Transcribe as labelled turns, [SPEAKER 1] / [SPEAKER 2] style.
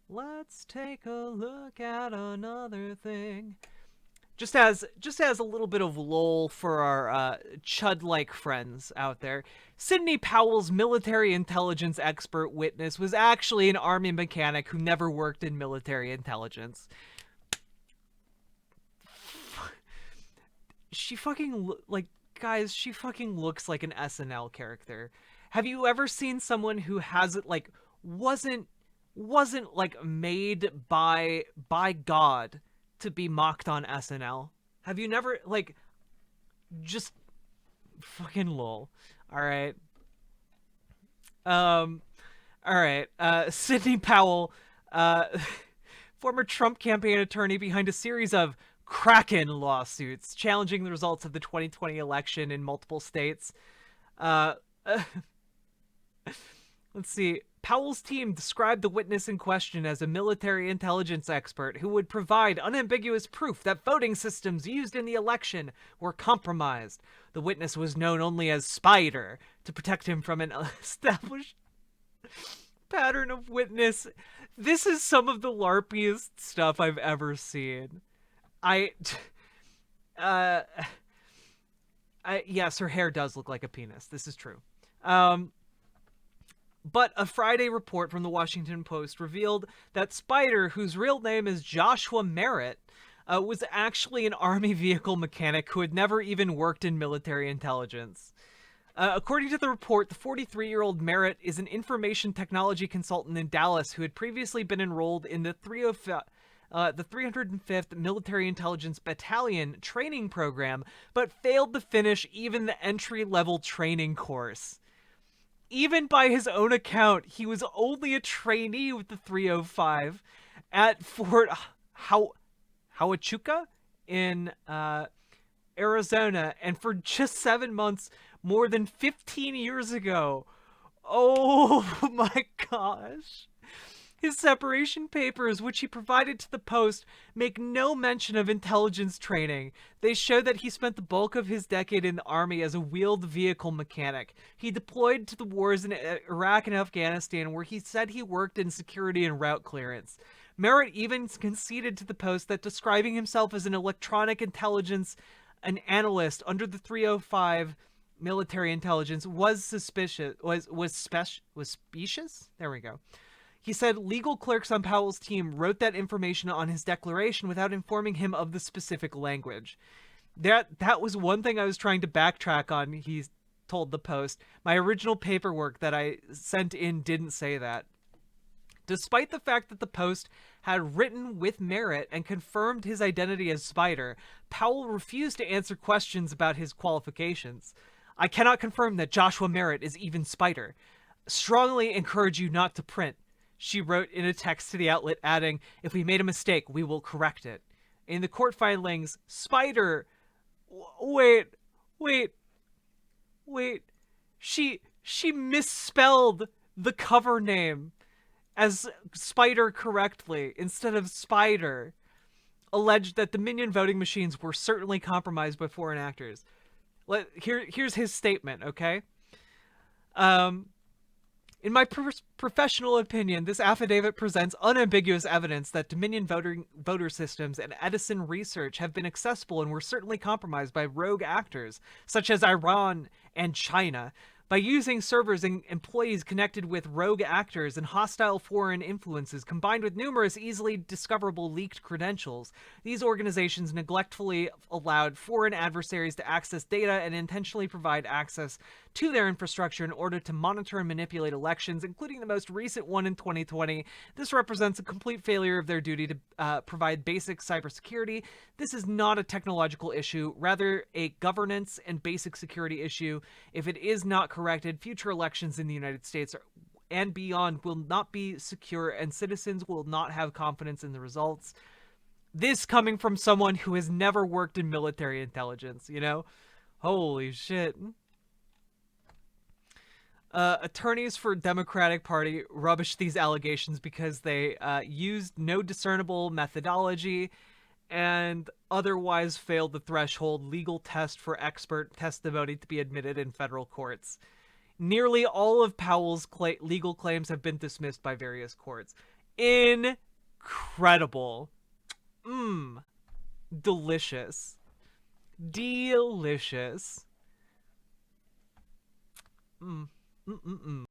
[SPEAKER 1] Let's take a look at another thing. Just as a little bit of lol for our chud-like friends out there, Sidney Powell's military intelligence expert witness was actually an army mechanic who never worked in military intelligence. She fucking like guys, she fucking looks like an SNL character. Have you ever seen someone who hasn't like wasn't like made by God to be mocked on SNL? Have you never like just fucking lol. All right. Um all right. Sidney Powell, uh former Trump campaign attorney behind a series of Kraken lawsuits challenging the results of the 2020 election in multiple states. Uh, let's see. Powell's team described the witness in question as a military intelligence expert who would provide unambiguous proof that voting systems used in the election were compromised. The witness was known only as Spider to protect him from an established pattern of witness. This is some of the larpiest stuff I've ever seen. I, uh, yes, her hair does look like a penis. This is true. Um, but a Friday report from the Washington Post revealed that Spider, whose real name is Joshua Merritt, was actually an Army vehicle mechanic who had never even worked in military intelligence. According to the report, the 43-year-old Merritt is an information technology consultant in Dallas who had previously been enrolled in the 305th Military Intelligence Battalion training program, but failed to finish even the entry-level training course. Even by his own account, he was only a trainee with the 305 at Fort Huachuca in Arizona, and for just 7 months, more than 15 years ago. Oh my gosh. His separation papers, which he provided to the Post, make no mention of intelligence training. They show that he spent the bulk of his decade in the Army as a wheeled vehicle mechanic. He deployed to the wars in Iraq and Afghanistan, where he said he worked in security and route clearance. Merritt even conceded to the Post that describing himself as an electronic intelligence an analyst under the 305 military intelligence was suspicious was specious. There we go. He said legal clerks on Powell's team wrote that information on his declaration without informing him of the specific language. That was one thing I was trying to backtrack on. He told the Post. My original paperwork that I sent in didn't say that. Despite the fact that the Post had written with Merritt and confirmed his identity as Spider, Powell refused to answer questions about his qualifications. I cannot confirm that Joshua Merritt is even Spider. Strongly encourage you not to print, she wrote in a text to the outlet, adding, if we made a mistake, we will correct it. In the court filings, Spider... Wait, wait, wait. She misspelled the cover name as Spider correctly instead of Spider. Alleged that Dominion voting machines were certainly compromised by foreign actors. Here's his statement, okay? Um, In my professional opinion, this affidavit presents unambiguous evidence that Dominion voter systems and Edison research have been accessible and were certainly compromised by rogue actors, such as Iran and China. By using servers and employees connected with rogue actors and hostile foreign influences, combined with numerous easily discoverable leaked credentials, these organizations neglectfully allowed foreign adversaries to access data and intentionally provide access to their infrastructure in order to monitor and manipulate elections, including the most recent one in 2020. This represents a complete failure of their duty to provide basic cybersecurity. This is not a technological issue, rather a governance and basic security issue. If it is not corrected, future elections in the United States and beyond will not be secure, and citizens will not have confidence in the results. This coming from someone who has never worked in military intelligence, you know? Holy shit. Attorneys for Democratic Party rubbished these allegations because they used no discernible methodology and otherwise failed the threshold legal test for expert testimony to be admitted in federal courts. Nearly all of Powell's legal claims have been dismissed by various courts. Incredible. Mmm. Delicious. Delicious. Mm. Mm-mm-mm.